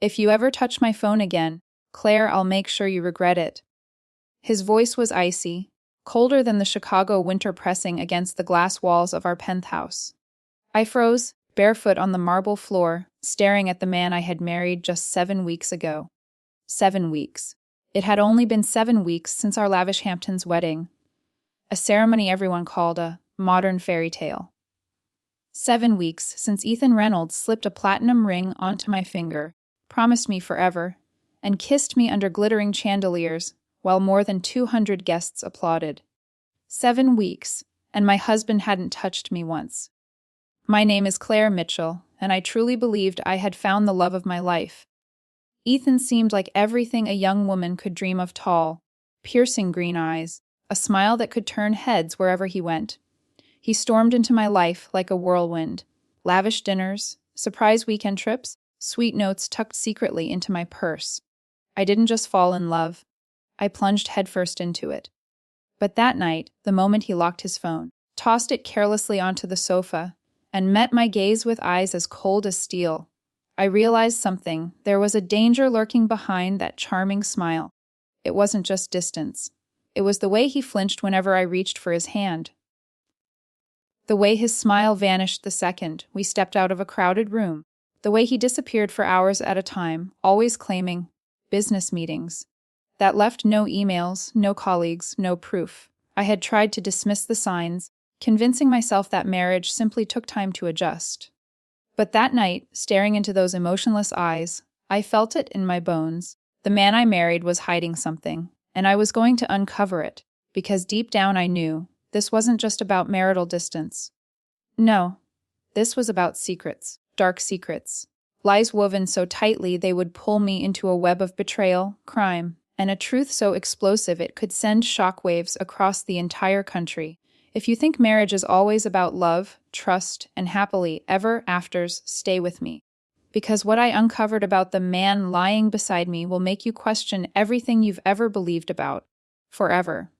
If you ever touch my phone again, Claire, I'll make sure you regret it. His voice was icy, colder than the Chicago winter pressing against the glass walls of our penthouse. I froze, barefoot on the marble floor, staring at the man I had married just 7 weeks ago. 7 weeks. It had only been 7 weeks since our lavish Hamptons wedding. A ceremony everyone called a modern fairy tale. 7 weeks since Ethan Reynolds slipped a platinum ring onto my finger, promised me forever, and kissed me under glittering chandeliers while more than 200 guests applauded. 7 weeks, and my husband hadn't touched me once. My name is Claire Mitchell, and I truly believed I had found the love of my life. Ethan seemed like everything a young woman could dream of: tall, piercing green eyes, a smile that could turn heads wherever he went. He stormed into my life like a whirlwind. Lavish dinners, surprise weekend trips, sweet notes tucked secretly into my purse. I didn't just fall in love. I plunged headfirst into it. But that night, the moment he locked his phone, tossed it carelessly onto the sofa, and met my gaze with eyes as cold as steel, I realized something. There was a danger lurking behind that charming smile. It wasn't just distance. It was the way he flinched whenever I reached for his hand. The way his smile vanished the second we stepped out of a crowded room. The way he disappeared for hours at a time, always claiming business meetings. That left no emails, no colleagues, no proof. I had tried to dismiss the signs, convincing myself that marriage simply took time to adjust. But that night, staring into those emotionless eyes, I felt it in my bones. The man I married was hiding something, and I was going to uncover it, because deep down I knew this wasn't just about marital distance. No, this was about secrets, dark secrets, lies woven so tightly they would pull me into a web of betrayal, crime, and a truth so explosive it could send shockwaves across the entire country. If you think marriage is always about love, trust, and happily ever afters, stay with me. Because what I uncovered about the man lying beside me will make you question everything you've ever believed about. Forever.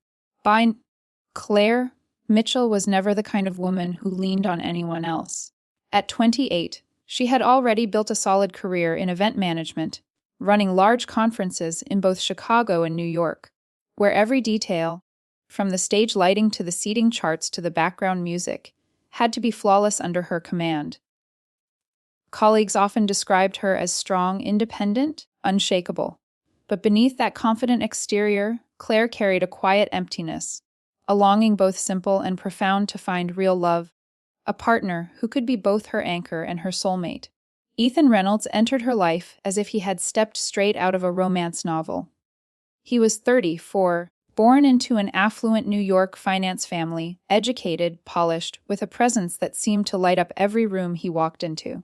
Claire Mitchell was never the kind of woman who leaned on anyone else. At 28, she had already built a solid career in event management, running large conferences in both Chicago and New York, where every detail, from the stage lighting to the seating charts to the background music, had to be flawless under her command. Colleagues often described her as strong, independent, unshakable. But beneath that confident exterior, Claire carried a quiet emptiness, a longing both simple and profound to find real love, a partner who could be both her anchor and her soulmate. Ethan Reynolds entered her life as if he had stepped straight out of a romance novel. He was 34, born into an affluent New York finance family, educated, polished, with a presence that seemed to light up every room he walked into.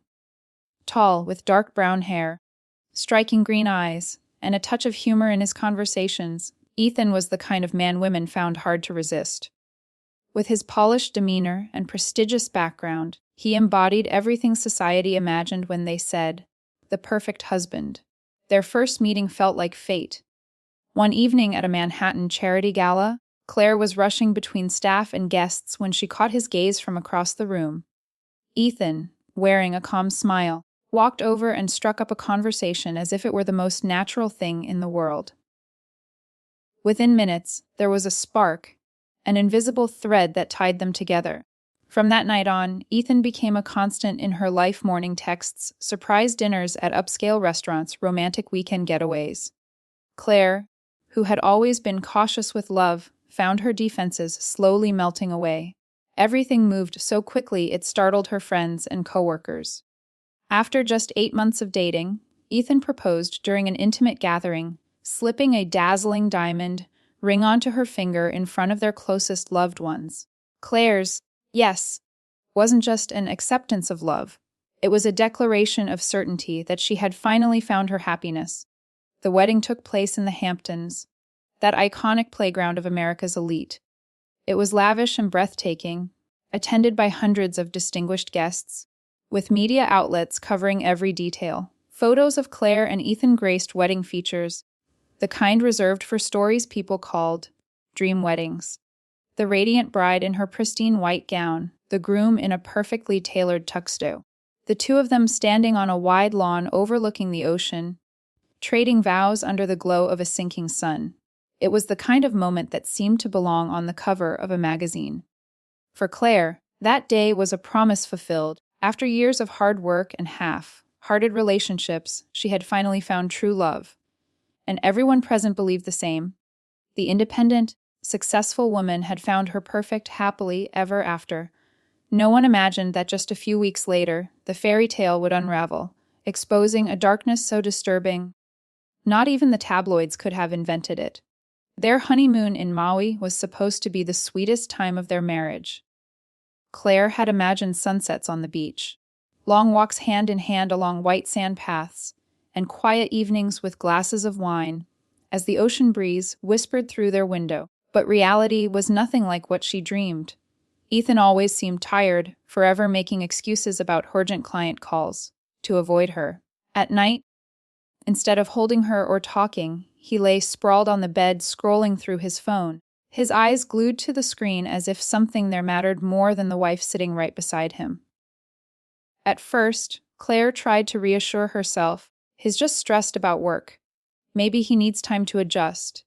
Tall, with dark brown hair, striking green eyes, and a touch of humor in his conversations, Ethan was the kind of man women found hard to resist. With his polished demeanor and prestigious background, he embodied everything society imagined when they said, the perfect husband. Their first meeting felt like fate. One evening at a Manhattan charity gala, Claire was rushing between staff and guests when she caught his gaze from across the room. Ethan, wearing a calm smile, walked over and struck up a conversation as if it were the most natural thing in the world. Within minutes, there was a spark, an invisible thread that tied them together. From that night on, Ethan became a constant in her life: morning texts, surprise dinners at upscale restaurants, romantic weekend getaways. Claire, who had always been cautious with love, found her defenses slowly melting away. Everything moved so quickly it startled her friends and coworkers. After just 8 months of dating, Ethan proposed during an intimate gathering, slipping a dazzling diamond ring onto her finger in front of their closest loved ones. Claire's yes wasn't just an acceptance of love. It was a declaration of certainty that she had finally found her happiness. The wedding took place in the Hamptons, that iconic playground of America's elite. It was lavish and breathtaking, attended by hundreds of distinguished guests, with media outlets covering every detail. Photos of Claire and Ethan graced wedding features, the kind reserved for stories people called dream weddings. The radiant bride in her pristine white gown, the groom in a perfectly tailored tuxedo. the two of them standing on a wide lawn overlooking the ocean, trading vows under the glow of a sinking sun. It was the kind of moment that seemed to belong on the cover of a magazine. For Claire, that day was a promise fulfilled. After years of hard work and half-hearted relationships, she had finally found true love. And everyone present believed the same. The independent, successful woman had found her perfect happily ever after. No one imagined that just a few weeks later, the fairy tale would unravel, exposing a darkness so disturbing. Not even the tabloids could have invented it. Their honeymoon in Maui was supposed to be the sweetest time of their marriage. Claire had imagined sunsets on the beach, long walks hand in hand along white sand paths, and quiet evenings with glasses of wine, as the ocean breeze whispered through their window. But reality was nothing like what she dreamed. Ethan always seemed tired, forever making excuses about urgent client calls, to avoid her. At night, instead of holding her or talking, he lay sprawled on the bed scrolling through his phone, his eyes glued to the screen as if something there mattered more than the wife sitting right beside him. At first, Claire tried to reassure herself, he's just stressed about work. Maybe he needs time to adjust.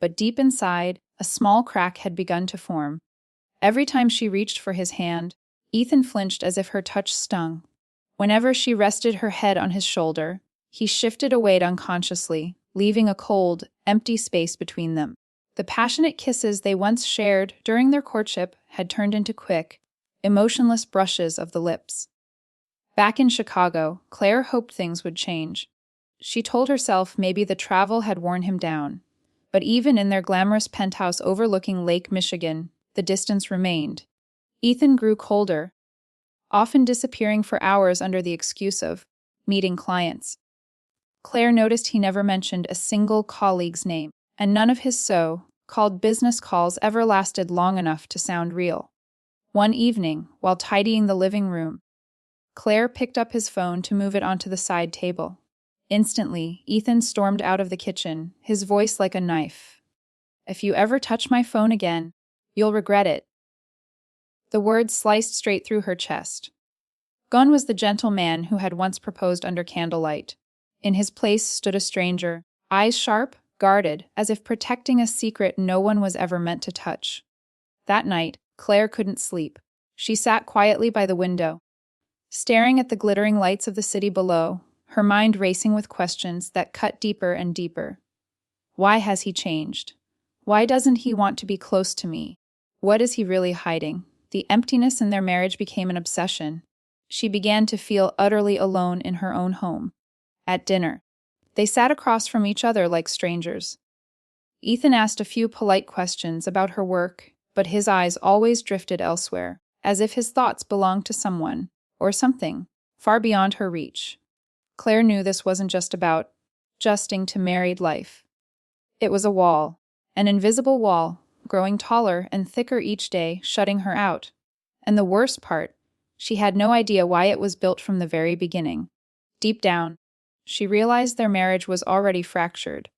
But deep inside, a small crack had begun to form. Every time she reached for his hand, Ethan flinched as if her touch stung. Whenever she rested her head on his shoulder, he shifted away unconsciously, leaving a cold, empty space between them. The passionate kisses they once shared during their courtship had turned into quick, emotionless brushes of the lips. Back in Chicago, Claire hoped things would change. She told herself maybe the travel had worn him down. But even in their glamorous penthouse overlooking Lake Michigan, the distance remained. Ethan grew colder, often disappearing for hours under the excuse of meeting clients. Claire noticed he never mentioned a single colleague's name, and none of his so-called business calls ever lasted long enough to sound real. One evening, while tidying the living room, Claire picked up his phone to move it onto the side table. Instantly, Ethan stormed out of the kitchen, his voice like a knife. "If you ever touch my phone again, you'll regret it." The words sliced straight through her chest. Gone was the gentle man who had once proposed under candlelight. In his place stood a stranger, eyes sharp, guarded, as if protecting a secret no one was ever meant to touch. That night, Claire couldn't sleep. She sat quietly by the window, staring at the glittering lights of the city below, her mind racing with questions that cut deeper and deeper. Why has he changed? Why doesn't he want to be close to me? What is he really hiding? The emptiness in their marriage became an obsession. She began to feel utterly alone in her own home. At dinner, they sat across from each other like strangers. Ethan asked a few polite questions about her work, but his eyes always drifted elsewhere, as if his thoughts belonged to someone, or something, far beyond her reach. Claire knew this wasn't just about adjusting to married life. It was a wall, an invisible wall, growing taller and thicker each day, shutting her out. And the worst part, she had no idea why it was built from the very beginning. Deep down, she realized their marriage was already fractured.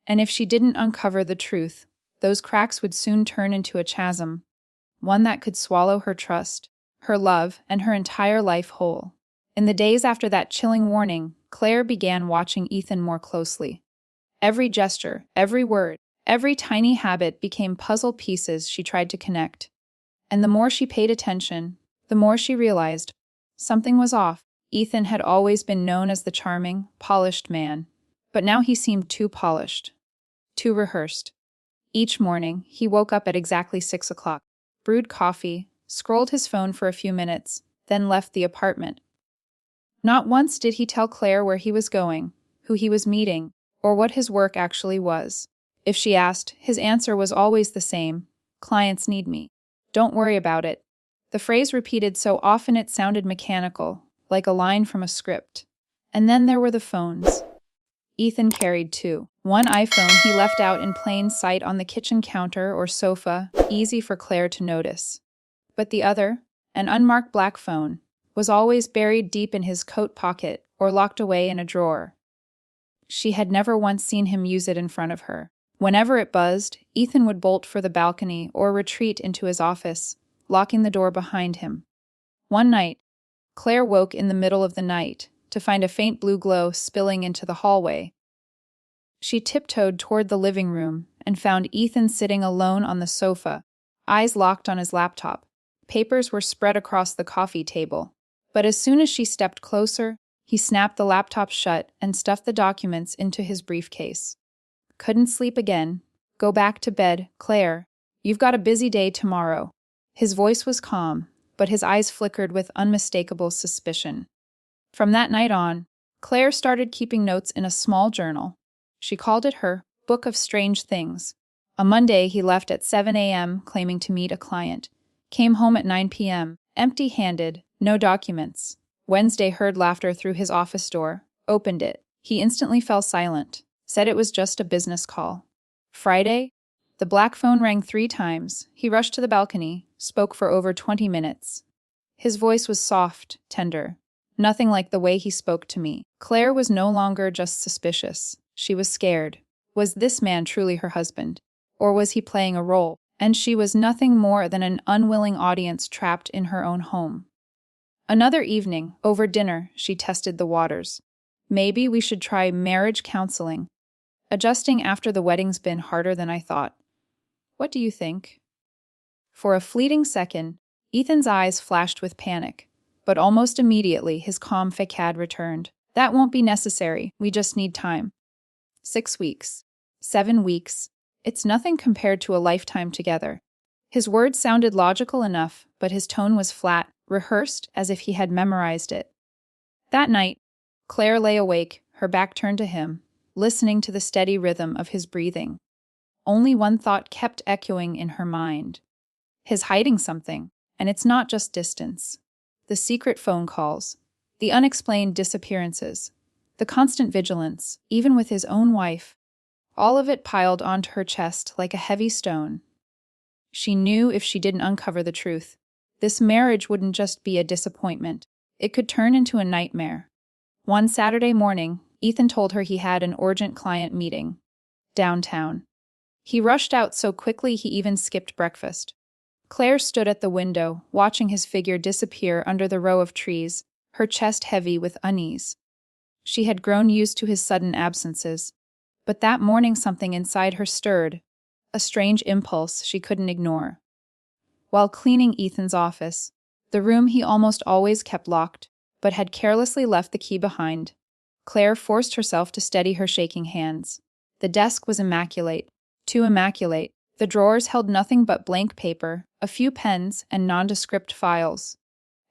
And if she didn't uncover the truth, those cracks would soon turn into a chasm, one that could swallow her trust, her love, and her entire life whole. In the days after that chilling warning, Claire began watching Ethan more closely. Every gesture, every word, every tiny habit became puzzle pieces she tried to connect. And the more she paid attention, the more she realized something was off. Ethan had always been known as the charming, polished man, but now he seemed too polished, too rehearsed. Each morning, he woke up at exactly 6 o'clock, brewed coffee, scrolled his phone for a few minutes, then left the apartment. Not once did he tell Claire where he was going, who he was meeting, or what his work actually was. If she asked, his answer was always the same: "Clients need me. Don't worry about it." The phrase repeated so often it sounded mechanical, like a line from a script. And then there were the phones. Ethan carried two. One iPhone he left out in plain sight on the kitchen counter or sofa, easy for Claire to notice. But the other, an unmarked black phone, was always buried deep in his coat pocket or locked away in a drawer. She had never once seen him use it in front of her. Whenever it buzzed, Ethan would bolt for the balcony or retreat into his office, locking the door behind him. One night, Claire woke in the middle of the night to find a faint blue glow spilling into the hallway. She tiptoed toward the living room and found Ethan sitting alone on the sofa, eyes locked on his laptop. Papers were spread across the coffee table. But as soon as she stepped closer, he snapped the laptop shut and stuffed the documents into his briefcase. Couldn't sleep again. Go back to bed, Claire. You've got a busy day tomorrow. His voice was calm, but his eyes flickered with unmistakable suspicion. From that night on, Claire started keeping notes in a small journal. She called it her Book of Strange Things. On Monday, he left at 7 a.m. claiming to meet a client. Came home at 9 p.m., empty-handed, no documents. Wednesday heard laughter through his office door, opened it. He instantly fell silent, said it was just a business call. Friday, the black phone rang 3 times. He rushed to the balcony, spoke for over 20 minutes. His voice was soft, tender, nothing like the way he spoke to me. Claire was no longer just suspicious. She was scared. Was this man truly her husband? Or was he playing a role? And she was nothing more than an unwilling audience trapped in her own home. Another evening, over dinner, she tested the waters. Maybe we should try marriage counseling. Adjusting after the wedding's been harder than I thought. What do you think? For a fleeting second, Ethan's eyes flashed with panic, but almost immediately his calm facade returned. That won't be necessary, we just need time. 6 weeks. 7 weeks. It's nothing compared to a lifetime together. His words sounded logical enough, but his tone was flat, rehearsed as if he had memorized it. That night, Claire lay awake, her back turned to him, listening to the steady rhythm of his breathing. Only one thought kept echoing in her mind. He's hiding something, and it's not just distance. The secret phone calls, the unexplained disappearances, the constant vigilance, even with his own wife, all of it piled onto her chest like a heavy stone. She knew if she didn't uncover the truth, this marriage wouldn't just be a disappointment. It could turn into a nightmare. One Saturday morning, Ethan told her he had an urgent client meeting. Downtown. He rushed out so quickly he even skipped breakfast. Claire stood at the window, watching his figure disappear under the row of trees, her chest heavy with unease. She had grown used to his sudden absences. But that morning something inside her stirred, a strange impulse she couldn't ignore. While cleaning Ethan's office, the room he almost always kept locked, but had carelessly left the key behind, Claire forced herself to steady her shaking hands. The desk was immaculate, too immaculate. The drawers held nothing but blank paper, a few pens, and nondescript files.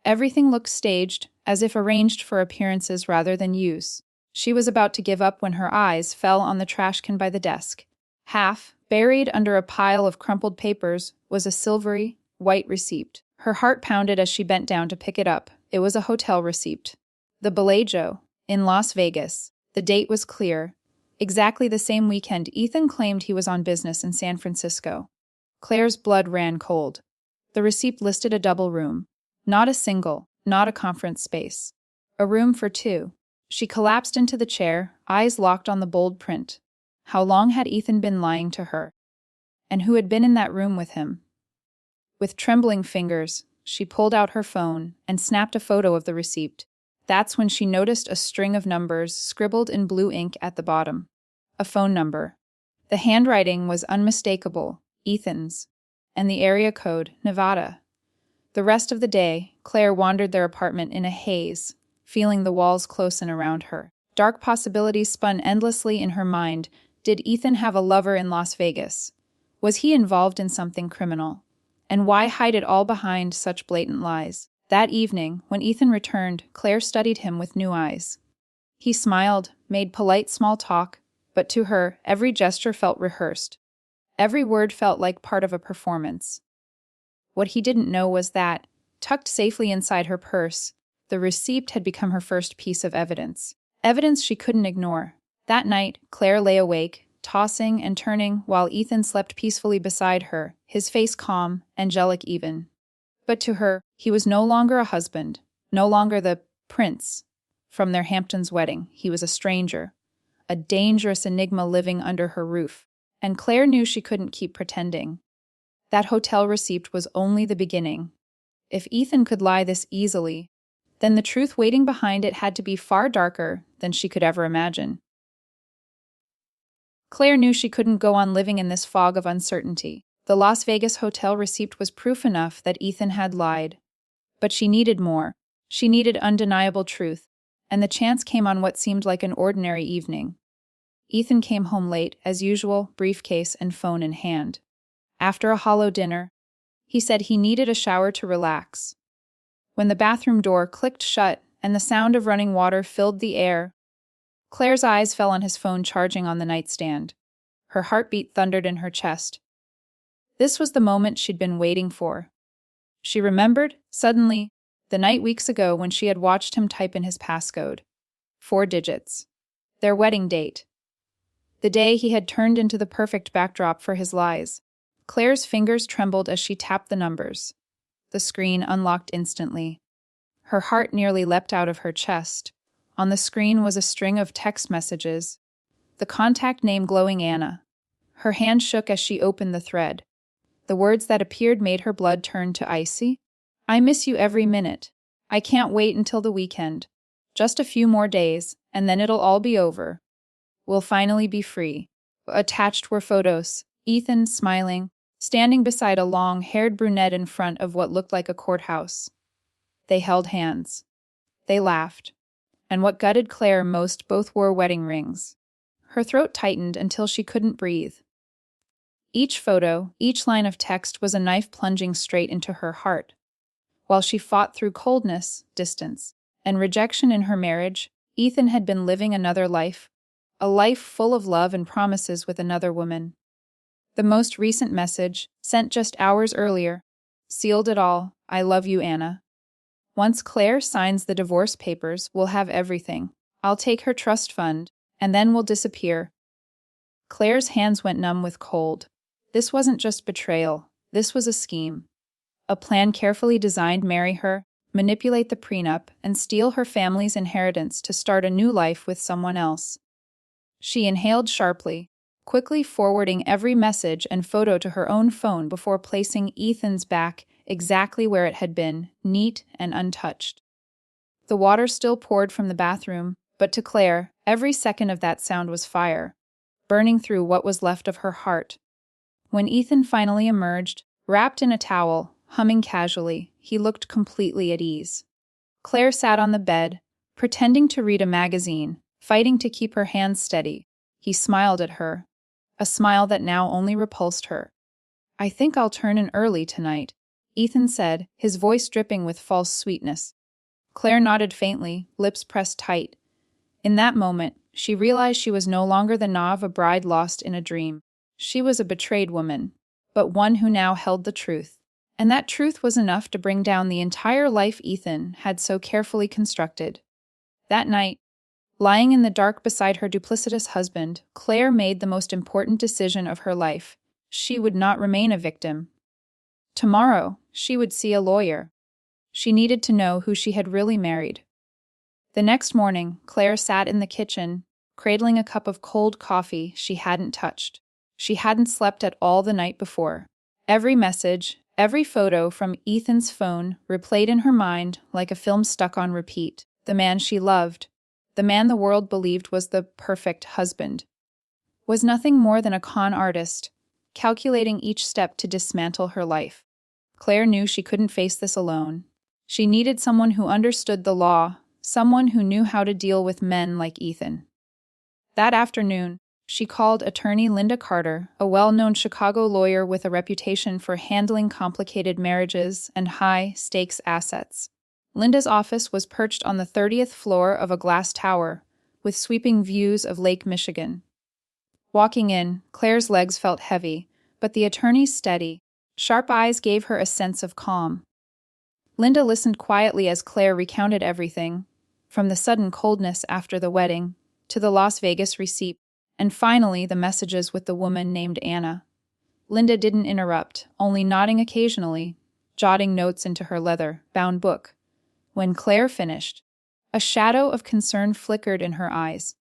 Everything looked staged, as if arranged for appearances rather than use. She was about to give up when her eyes fell on the trash can by the desk. Half, buried under a pile of crumpled papers, was a silvery, white receipt. Her heart pounded as she bent down to pick it up. It was a hotel receipt. The Bellagio, in Las Vegas. The date was clear. Exactly the same weekend Ethan claimed he was on business in San Francisco. Claire's blood ran cold. The receipt listed a double room. Not a single, not a conference space. A room for 2. She collapsed into the chair, eyes locked on the bold print. How long had Ethan been lying to her? And who had been in that room with him? With trembling fingers, she pulled out her phone and snapped a photo of the receipt. That's when she noticed a string of numbers scribbled in blue ink at the bottom. A phone number. The handwriting was unmistakable, Ethan's, and the area code, Nevada. The rest of the day, Claire wandered their apartment in a haze, feeling the walls close in around her. Dark possibilities spun endlessly in her mind. Did Ethan have a lover in Las Vegas? Was he involved in something criminal? And why hide it all behind such blatant lies? That evening, when Ethan returned, Claire studied him with new eyes. He smiled, made polite small talk, but to her, every gesture felt rehearsed. Every word felt like part of a performance. What he didn't know was that, tucked safely inside her purse, the receipt had become her first piece of evidence. Evidence she couldn't ignore. That night, Claire lay awake, tossing and turning while Ethan slept peacefully beside her, his face calm, angelic even. But to her, he was no longer a husband, no longer the prince from their Hamptons wedding. He was a stranger, a dangerous enigma living under her roof. And Claire knew she couldn't keep pretending. That hotel receipt was only the beginning. If Ethan could lie this easily, then the truth waiting behind it had to be far darker than she could ever imagine. Claire knew she couldn't go on living in this fog of uncertainty. The Las Vegas hotel receipt was proof enough that Ethan had lied. But she needed more. She needed undeniable truth, and the chance came on what seemed like an ordinary evening. Ethan came home late, as usual, briefcase and phone in hand. After a hollow dinner, he said he needed a shower to relax. When the bathroom door clicked shut and the sound of running water filled the air, Claire's eyes fell on his phone charging on the nightstand. Her heartbeat thundered in her chest. This was the moment she'd been waiting for. She remembered, suddenly, the night weeks ago when she had watched him type in his passcode. 4 digits. Their wedding date. The day he had turned into the perfect backdrop for his lies. Claire's fingers trembled as she tapped the numbers. The screen unlocked instantly. Her heart nearly leapt out of her chest. On the screen was a string of text messages. The contact name glowing Anna. Her hand shook as she opened the thread. The words that appeared made her blood turn to icy. I miss you every minute. I can't wait until the weekend. Just a few more days, and then it'll all be over. We'll finally be free. Attached were photos. Ethan, smiling, standing beside a long-haired brunette in front of what looked like a courthouse. They held hands. They laughed. And what gutted Claire most, both wore wedding rings. Her throat tightened until she couldn't breathe. Each photo, each line of text was a knife plunging straight into her heart. While she fought through coldness, distance, and rejection in her marriage, Ethan had been living another life, a life full of love and promises with another woman. The most recent message, sent just hours earlier, sealed it all. I love you, Anna. Once Claire signs the divorce papers, we'll have everything. I'll take her trust fund, and then we'll disappear. Claire's hands went numb with cold. This wasn't just betrayal. This was a scheme. A plan carefully designed to marry her, manipulate the prenup, and steal her family's inheritance to start a new life with someone else. She inhaled sharply, quickly forwarding every message and photo to her own phone before placing Ethan's back exactly where it had been, neat and untouched. The water still poured from the bathroom, but to Claire, every second of that sound was fire, burning through what was left of her heart. When Ethan finally emerged, wrapped in a towel, humming casually, he looked completely at ease. Claire sat on the bed, pretending to read a magazine, fighting to keep her hands steady. He smiled at her, a smile that now only repulsed her. I think I'll turn in early tonight, Ethan said, his voice dripping with false sweetness. Claire nodded faintly, lips pressed tight. In that moment, she realized she was no longer the Nah of a bride lost in a dream. She was a betrayed woman, but one who now held the truth. And that truth was enough to bring down the entire life Ethan had so carefully constructed. That night, lying in the dark beside her duplicitous husband, Claire made the most important decision of her life. She would not remain a victim. Tomorrow, she would see a lawyer. She needed to know who she had really married. The next morning, Claire sat in the kitchen, cradling a cup of cold coffee she hadn't touched. She hadn't slept at all the night before. Every message, every photo from Ethan's phone replayed in her mind like a film stuck on repeat. The man she loved, the man the world believed was the perfect husband, was nothing more than a con artist, calculating each step to dismantle her life. Claire knew she couldn't face this alone. She needed someone who understood the law, someone who knew how to deal with men like Ethan. That afternoon, she called attorney Linda Carter, a well-known Chicago lawyer with a reputation for handling complicated marriages and high-stakes assets. Linda's office was perched on the 30th floor of a glass tower, with sweeping views of Lake Michigan. Walking in, Claire's legs felt heavy, but the attorney's steady, sharp eyes gave her a sense of calm. Linda listened quietly as Claire recounted everything, from the sudden coldness after the wedding, to the Las Vegas receipt, and finally the messages with the woman named Anna. Linda didn't interrupt, only nodding occasionally, jotting notes into her leather-bound book. When Claire finished, a shadow of concern flickered in her eyes.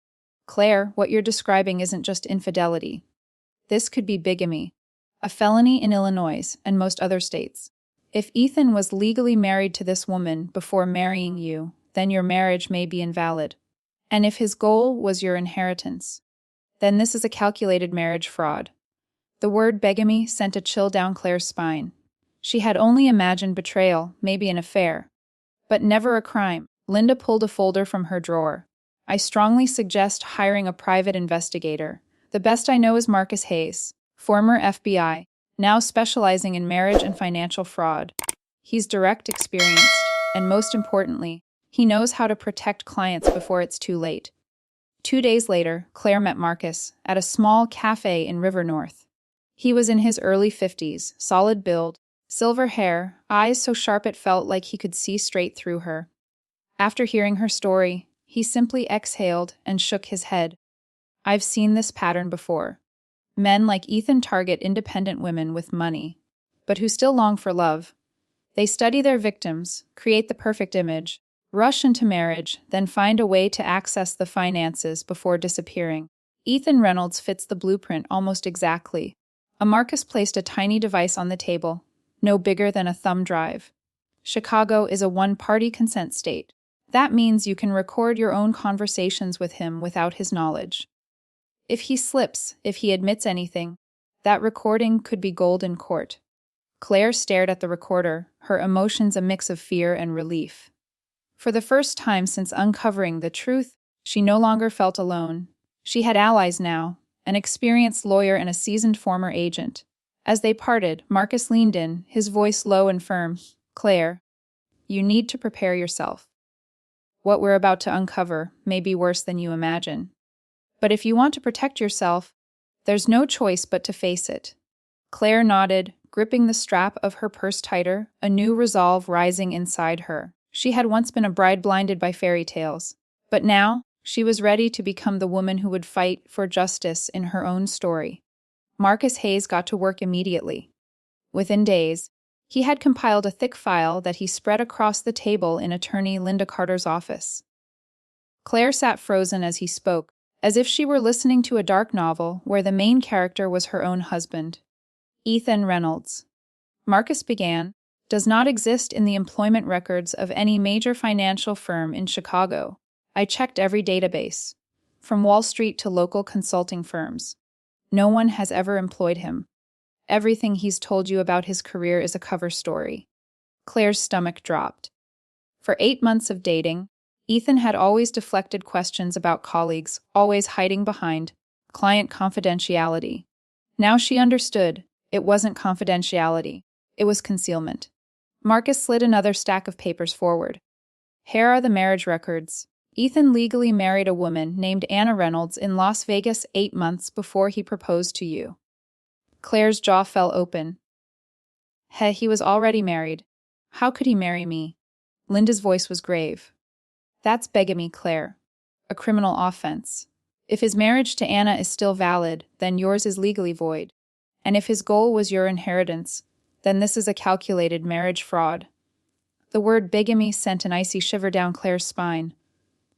Claire, what you're describing isn't just infidelity. This could be bigamy, a felony in Illinois and most other states. If Ethan was legally married to this woman before marrying you, then your marriage may be invalid. And if his goal was your inheritance, then this is a calculated marriage fraud. The word bigamy sent a chill down Claire's spine. She had only imagined betrayal, maybe an affair, but never a crime. Linda pulled a folder from her drawer. I strongly suggest hiring a private investigator. The best I know is Marcus Hayes, former FBI, now specializing in marriage and financial fraud. He's direct, experienced, and most importantly, he knows how to protect clients before it's too late. 2 days later, Claire met Marcus at a small cafe in River North. He was in his early 50s, solid build, silver hair, eyes so sharp it felt like he could see straight through her. After hearing her story, he simply exhaled and shook his head. I've seen this pattern before. Men like Ethan target independent women with money, but who still long for love. They study their victims, create the perfect image, rush into marriage, then find a way to access the finances before disappearing. Ethan Reynolds fits the blueprint almost exactly. Marcus placed a tiny device on the table, no bigger than a thumb drive. Chicago is a one-party consent state. That means you can record your own conversations with him without his knowledge. If he slips, if he admits anything, that recording could be gold in court. Claire stared at the recorder, her emotions a mix of fear and relief. For the first time since uncovering the truth, she no longer felt alone. She had allies now, an experienced lawyer and a seasoned former agent. As they parted, Marcus leaned in, his voice low and firm. Claire, you need to prepare yourself. What we're about to uncover may be worse than you imagine. But if you want to protect yourself, there's no choice but to face it. Claire nodded, gripping the strap of her purse tighter, a new resolve rising inside her. She had once been a bride blinded by fairy tales, but now she was ready to become the woman who would fight for justice in her own story. Marcus Hayes got to work immediately. Within days, he had compiled a thick file that he spread across the table in attorney Linda Carter's office. Claire sat frozen as he spoke, as if she were listening to a dark novel where the main character was her own husband. Ethan Reynolds, Marcus began, does not exist in the employment records of any major financial firm in Chicago. I checked every database, from Wall Street to local consulting firms. No one has ever employed him. Everything he's told you about his career is a cover story. Claire's stomach dropped. For 8 months of dating, Ethan had always deflected questions about colleagues, always hiding behind client confidentiality. Now she understood. It wasn't confidentiality. It was concealment. Marcus slid another stack of papers forward. Here are the marriage records. Ethan legally married a woman named Anna Reynolds in Las Vegas 8 months before he proposed to you. Claire's jaw fell open. He was already married. How could he marry me? Linda's voice was grave. That's bigamy, Claire. A criminal offense. If his marriage to Anna is still valid, then yours is legally void. And if his goal was your inheritance, then this is a calculated marriage fraud. The word bigamy sent an icy shiver down Claire's spine.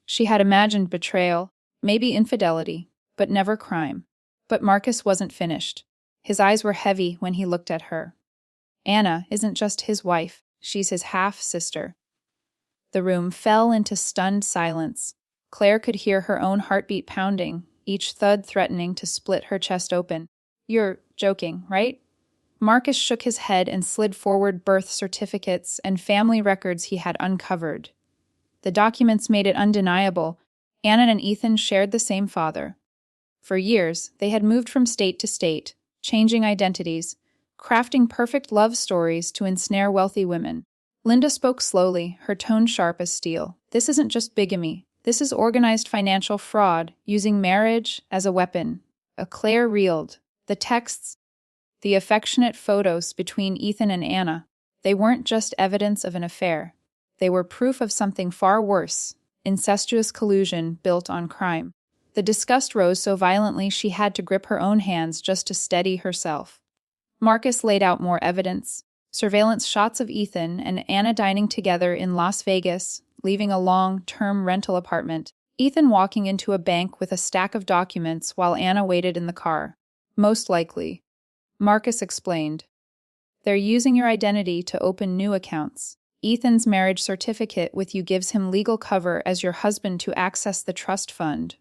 She had imagined betrayal, maybe infidelity, but never crime. But Marcus wasn't finished. His eyes were heavy when he looked at her. Anna isn't just his wife, she's his half-sister. The room fell into stunned silence. Claire could hear her own heartbeat pounding, each thud threatening to split her chest open. You're joking, right? Marcus shook his head and slid forward birth certificates and family records he had uncovered. The documents made it undeniable. Anna and Ethan shared the same father. For years, they had moved from state to state, changing identities, crafting perfect love stories to ensnare wealthy women. Linda spoke slowly, her tone sharp as steel. This isn't just bigamy. This is organized financial fraud, using marriage as a weapon. Claire reeled. The texts, the affectionate photos between Ethan and Anna, they weren't just evidence of an affair. They were proof of something far worse, incestuous collusion built on crime. The disgust rose so violently she had to grip her own hands just to steady herself. Marcus laid out more evidence. Surveillance shots of Ethan and Anna dining together in Las Vegas, leaving a long-term rental apartment. Ethan walking into a bank with a stack of documents while Anna waited in the car. Most likely. Marcus explained. They're using your identity to open new accounts. Ethan's marriage certificate with you gives him legal cover as your husband to access the trust fund.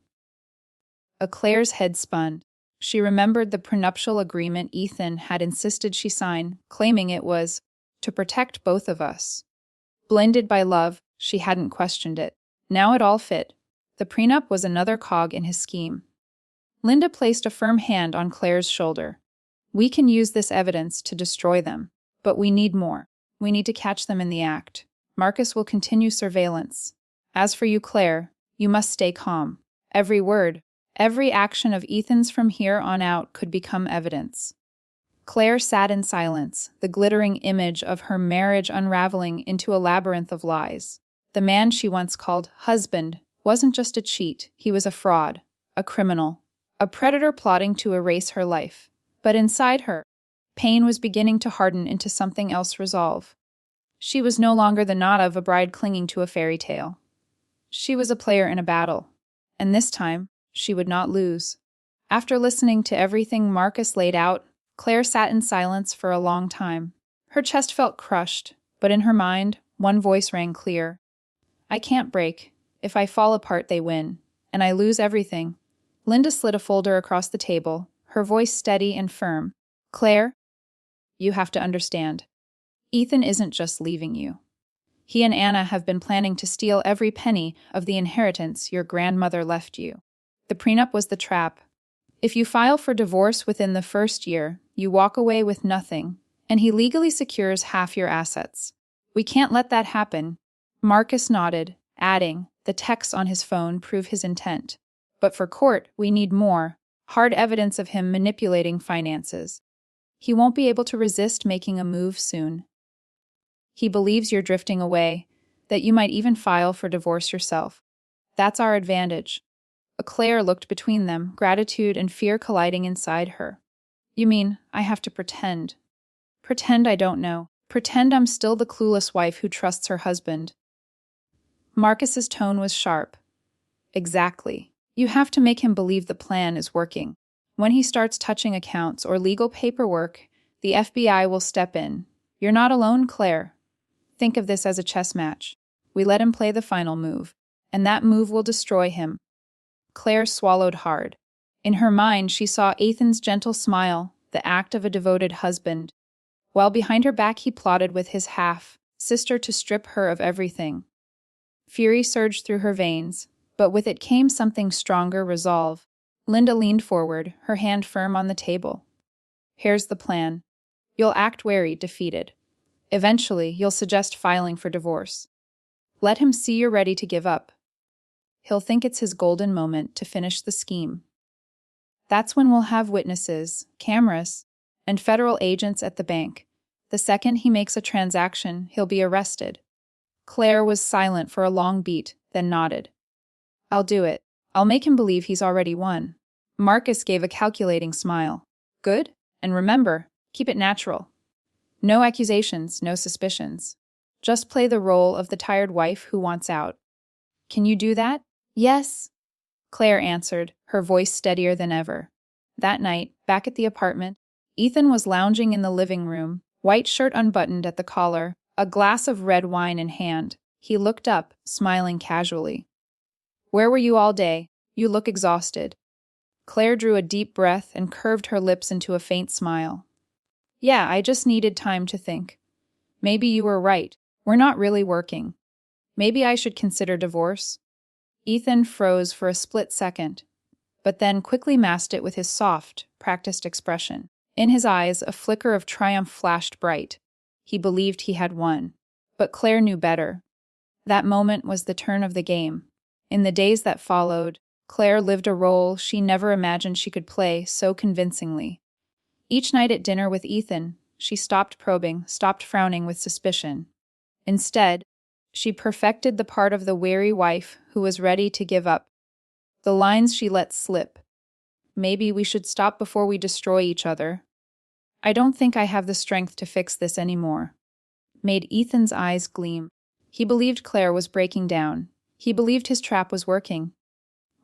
Claire's head spun. She remembered the prenuptial agreement Ethan had insisted she sign, claiming it was to protect both of us. Blinded by love, she hadn't questioned it. Now it all fit. The prenup was another cog in his scheme. Linda placed a firm hand on Claire's shoulder. We can use this evidence to destroy them, but we need more. We need to catch them in the act. Marcus will continue surveillance. As for you, Claire, you must stay calm. Every word, every action of Ethan's from here on out could become evidence. Claire sat in silence, the glittering image of her marriage unraveling into a labyrinth of lies. The man she once called husband wasn't just a cheat, he was a fraud, a criminal, a predator plotting to erase her life. But inside her, pain was beginning to harden into something else resolve. She was no longer the knot of a bride clinging to a fairy tale. She was a player in a battle, and this time, she would not lose. After listening to everything Marcus laid out, Claire sat in silence for a long time. Her chest felt crushed, but in her mind, one voice rang clear. I can't break. If I fall apart, they win, and I lose everything. Linda slid a folder across the table, her voice steady and firm. Claire, you have to understand. Ethan isn't just leaving you. He and Anna have been planning to steal every penny of the inheritance your grandmother left you. The prenup was the trap. If you file for divorce within the first year, you walk away with nothing, and he legally secures half your assets. We can't let that happen. Marcus nodded, adding, the texts on his phone prove his intent. But for court, we need more, hard evidence of him manipulating finances. He won't be able to resist making a move soon. He believes you're drifting away, that you might even file for divorce yourself. That's our advantage. Claire looked between them, gratitude and fear colliding inside her. You mean, I have to pretend? Pretend I don't know. Pretend I'm still the clueless wife who trusts her husband. Marcus's tone was sharp. Exactly. You have to make him believe the plan is working. When he starts touching accounts or legal paperwork, the FBI will step in. You're not alone, Claire. Think of this as a chess match. We let him play the final move, and that move will destroy him. Claire swallowed hard. In her mind, she saw Ethan's gentle smile, the act of a devoted husband, while behind her back he plotted with his half-sister to strip her of everything. Fury surged through her veins, but with it came something stronger, resolve. Linda leaned forward, her hand firm on the table. Here's the plan. You'll act wary, defeated. Eventually, you'll suggest filing for divorce. Let him see you're ready to give up. He'll think it's his golden moment to finish the scheme. That's when we'll have witnesses, cameras, and federal agents at the bank. The second he makes a transaction, he'll be arrested. Claire was silent for a long beat, then nodded. I'll do it. I'll make him believe he's already won. Marcus gave a calculating smile. Good? And remember, keep it natural. No accusations, no suspicions. Just play the role of the tired wife who wants out. Can you do that? Yes, Claire answered, her voice steadier than ever. That night, back at the apartment, Ethan was lounging in the living room, white shirt unbuttoned at the collar, a glass of red wine in hand. He looked up, smiling casually. Where were you all day? You look exhausted. Claire drew a deep breath and curved her lips into a faint smile. Yeah, I just needed time to think. Maybe you were right. We're not really working. Maybe I should consider divorce. Ethan froze for a split second, but then quickly masked it with his soft, practiced expression. In his eyes, a flicker of triumph flashed bright. He believed he had won. But Claire knew better. That moment was the turn of the game. In the days that followed, Claire lived a role she never imagined she could play so convincingly. Each night at dinner with Ethan, she stopped probing, stopped frowning with suspicion. Instead, she perfected the part of the wary wife who was ready to give up. The lines she let slip. Maybe we should stop before we destroy each other. I don't think I have the strength to fix this anymore. Made Ethan's eyes gleam. He believed Claire was breaking down. He believed his trap was working.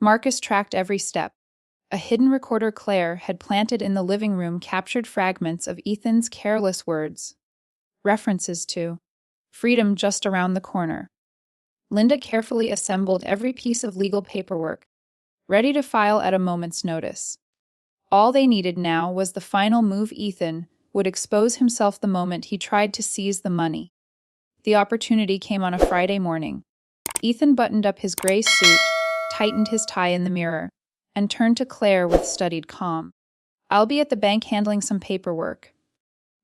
Marcus tracked every step. A hidden recorder Claire had planted in the living room captured fragments of Ethan's careless words. References to freedom just around the corner. Linda carefully assembled every piece of legal paperwork, ready to file at a moment's notice. All they needed now was the final move. Ethan would expose himself the moment he tried to seize the money. The opportunity came on a Friday morning. Ethan buttoned up his gray suit, tightened his tie in the mirror, and turned to Claire with studied calm. "I'll be at the bank handling some paperwork.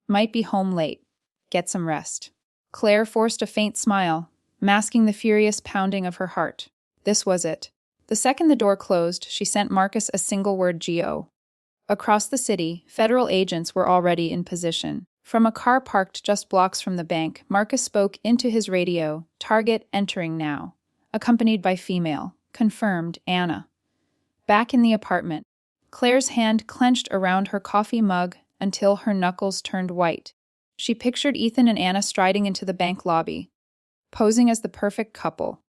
Might be home late. Get some rest." Claire forced a faint smile, masking the furious pounding of her heart. This was it. The second the door closed, she sent Marcus a single word: "Go." Across the city, federal agents were already in position. From a car parked just blocks from the bank, Marcus spoke into his radio, "Target entering now. Accompanied by female. Confirmed, Anna." Back in the apartment, Claire's hand clenched around her coffee mug until her knuckles turned white. She pictured Ethan and Anna striding into the bank lobby, posing as the perfect couple,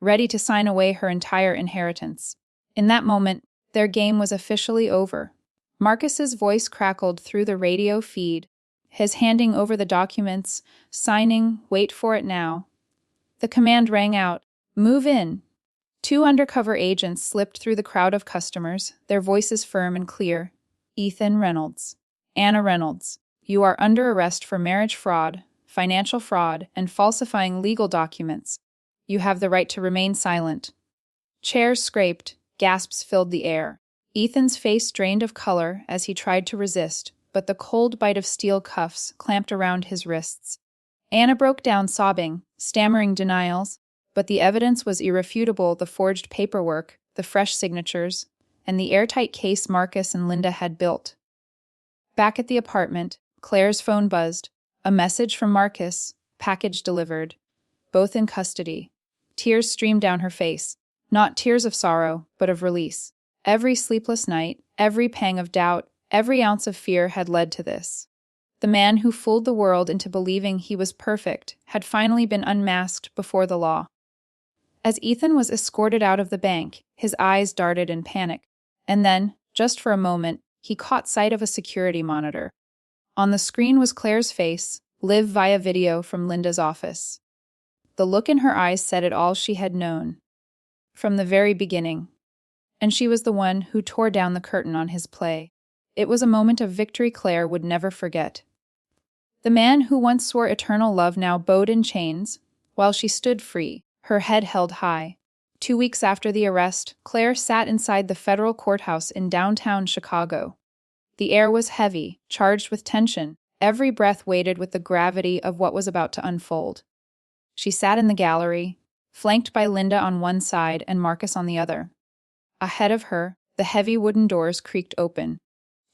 ready to sign away her entire inheritance. In that moment, their game was officially over. Marcus's voice crackled through the radio feed, his handing over the documents, signing, "Wait for it now." The command rang out, "Move in." Two undercover agents slipped through the crowd of customers, their voices firm and clear. "Ethan Reynolds. Anna Reynolds. You are under arrest for marriage fraud, financial fraud, and falsifying legal documents. You have the right to remain silent." Chairs scraped, gasps filled the air. Ethan's face drained of color as he tried to resist, but the cold bite of steel cuffs clamped around his wrists. Anna broke down sobbing, stammering denials, but the evidence was irrefutable: the forged paperwork, the fresh signatures, and the airtight case Marcus and Linda had built. Back at the apartment, Claire's phone buzzed. A message from Marcus, package delivered. Both in custody. Tears streamed down her face, not tears of sorrow, but of release. Every sleepless night, every pang of doubt, every ounce of fear had led to this. The man who fooled the world into believing he was perfect had finally been unmasked before the law. As Ethan was escorted out of the bank, his eyes darted in panic. And then, just for a moment, he caught sight of a security monitor. On the screen was Claire's face, live via video from Linda's office. The look in her eyes said it all she had known from the very beginning. And she was the one who tore down the curtain on his play. It was a moment of victory Claire would never forget. The man who once swore eternal love now bowed in chains, while she stood free, her head held high. 2 weeks after the arrest, Claire sat inside the federal courthouse in downtown Chicago. The air was heavy, charged with tension. Every breath weighted with the gravity of what was about to unfold. She sat in the gallery, flanked by Linda on one side and Marcus on the other. Ahead of her, the heavy wooden doors creaked open.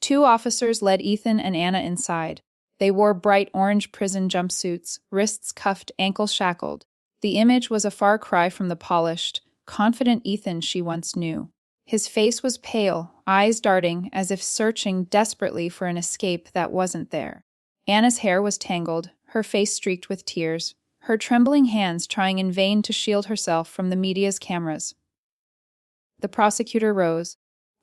2 officers led Ethan and Anna inside. They wore bright orange prison jumpsuits, wrists cuffed, ankles shackled. The image was a far cry from the polished, confident Ethan she once knew. His face was pale, eyes darting as if searching desperately for an escape that wasn't there. Anna's hair was tangled, her face streaked with tears, her trembling hands trying in vain to shield herself from the media's cameras. The prosecutor rose,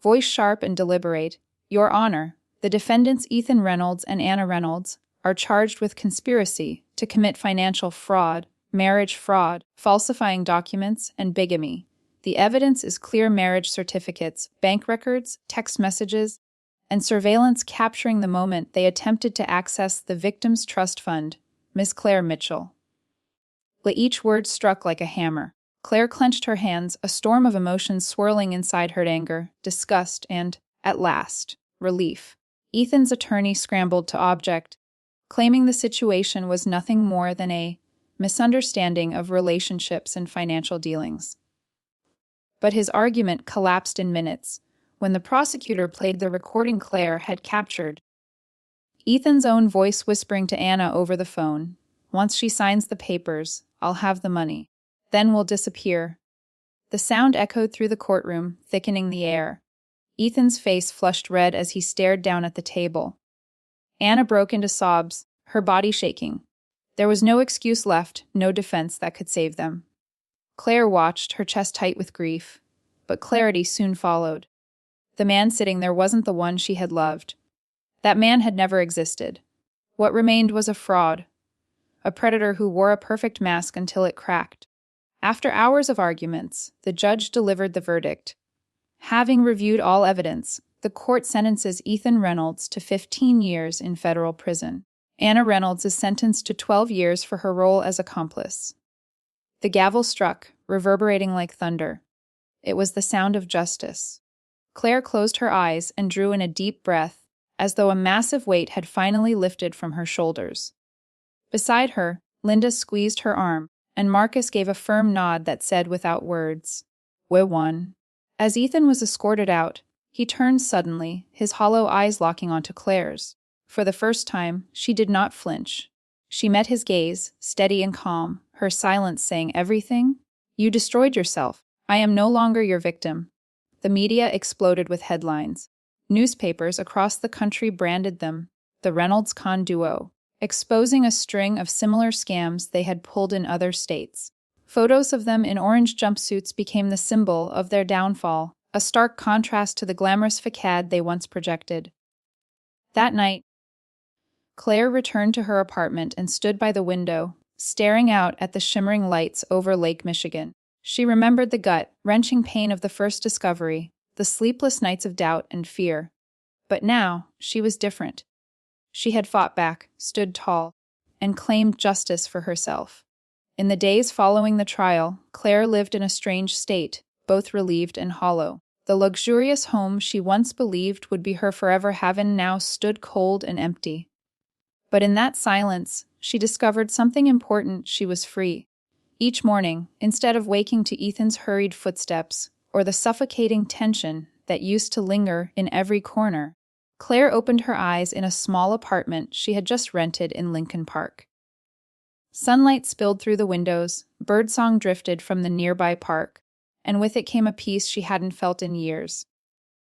voice sharp and deliberate. "Your Honor, the defendants Ethan Reynolds and Anna Reynolds are charged with conspiracy to commit financial fraud, marriage fraud, falsifying documents, and bigamy. The evidence is clear: marriage certificates, bank records, text messages, and surveillance capturing the moment they attempted to access the victim's trust fund, Miss Claire Mitchell." Each word struck like a hammer. Claire clenched her hands, a storm of emotions swirling inside her: anger, disgust, and, at last, relief. Ethan's attorney scrambled to object, claiming the situation was nothing more than a misunderstanding of relationships and financial dealings. But his argument collapsed in minutes when the prosecutor played the recording Claire had captured. Ethan's own voice whispering to Anna over the phone, "Once she signs the papers, I'll have the money. Then we'll disappear." The sound echoed through the courtroom, thickening the air. Ethan's face flushed red as he stared down at the table. Anna broke into sobs, her body shaking. There was no excuse left, no defense that could save them. Claire watched, her chest tight with grief, but clarity soon followed. The man sitting there wasn't the one she had loved. That man had never existed. What remained was a fraud, a predator who wore a perfect mask until it cracked. After hours of arguments, the judge delivered the verdict. Having reviewed all evidence, the court sentences Ethan Reynolds to 15 years in federal prison. Anna Reynolds is sentenced to 12 years for her role as accomplice. The gavel struck, reverberating like thunder. It was the sound of justice. Claire closed her eyes and drew in a deep breath, as though a massive weight had finally lifted from her shoulders. Beside her, Linda squeezed her arm, and Marcus gave a firm nod that said without words, "We won." As Ethan was escorted out, he turned suddenly, his hollow eyes locking onto Claire's. For the first time, she did not flinch. She met his gaze, steady and calm, her silence saying everything. "You destroyed yourself. I am no longer your victim." The media exploded with headlines. Newspapers across the country branded them the Reynolds-Kahn duo, exposing a string of similar scams they had pulled in other states. Photos of them in orange jumpsuits became the symbol of their downfall, a stark contrast to the glamorous facade they once projected. That night, Claire returned to her apartment and stood by the window, staring out at the shimmering lights over Lake Michigan. She remembered the gut-wrenching pain of the first discovery, the sleepless nights of doubt and fear. But now, she was different. She had fought back, stood tall, and claimed justice for herself. In the days following the trial, Claire lived in a strange state, both relieved and hollow. The luxurious home she once believed would be her forever haven now stood cold and empty. But in that silence, she discovered something important: she was free. Each morning, instead of waking to Ethan's hurried footsteps, or the suffocating tension that used to linger in every corner, Claire opened her eyes in a small apartment she had just rented in Lincoln Park. Sunlight spilled through the windows, birdsong drifted from the nearby park, and with it came a peace she hadn't felt in years.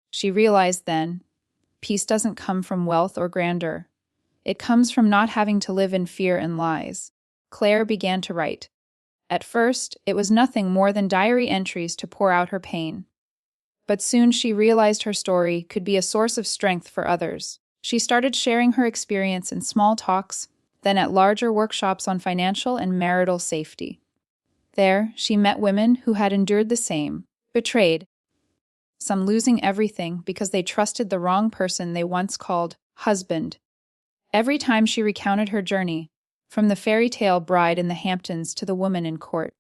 She realized then, peace doesn't come from wealth or grandeur. It comes from not having to live in fear and lies. Claire began to write. At first, it was nothing more than diary entries to pour out her pain. But soon she realized her story could be a source of strength for others. She started sharing her experience in small talks, then at larger workshops on financial and marital safety. There, she met women who had endured the same, betrayed, some losing everything because they trusted the wrong person they once called husband. Every time she recounted her journey, from the fairy tale bride in the Hamptons to the woman in court,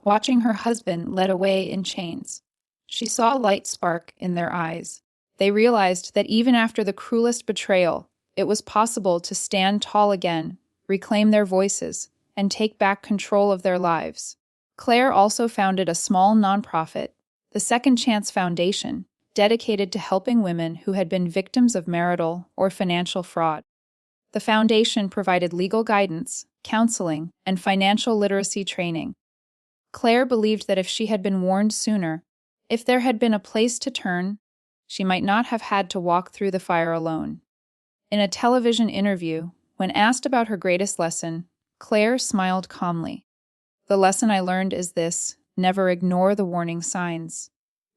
watching her husband led away in chains, she saw a light spark in their eyes. They realized that even after the cruelest betrayal, it was possible to stand tall again, reclaim their voices, and take back control of their lives. Claire also founded a small nonprofit, the Second Chance Foundation, dedicated to helping women who had been victims of marital or financial fraud. The foundation provided legal guidance, counseling, and financial literacy training. Claire believed that if she had been warned sooner, if there had been a place to turn, she might not have had to walk through the fire alone. In a television interview, when asked about her greatest lesson, Claire smiled calmly. "The lesson I learned is this: never ignore the warning signs.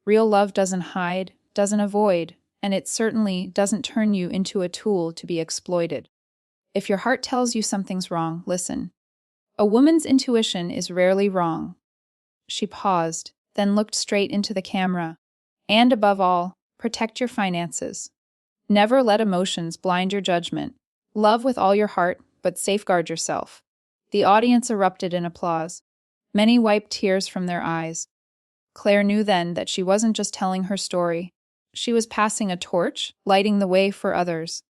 Real love doesn't hide, doesn't avoid, and it certainly doesn't turn you into a tool to be exploited. If your heart tells you something's wrong, listen. A woman's intuition is rarely wrong." She paused, then looked straight into the camera. "And above all, protect your finances. Never let emotions blind your judgment. Love with all your heart, but safeguard yourself." The audience erupted in applause. Many wiped tears from their eyes. Claire knew then that she wasn't just telling her story. She was passing a torch, lighting the way for others.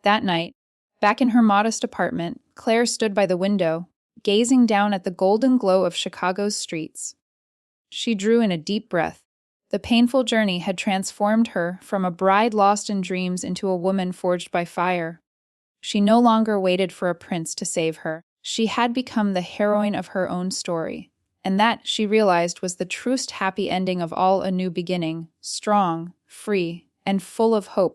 That night, back in her modest apartment, Claire stood by the window, gazing down at the golden glow of Chicago's streets. She drew in a deep breath. The painful journey had transformed her from a bride lost in dreams into a woman forged by fire. She no longer waited for a prince to save her. She had become the heroine of her own story. And that, she realized, was the truest happy ending of all: a new beginning, strong, free, and full of hope.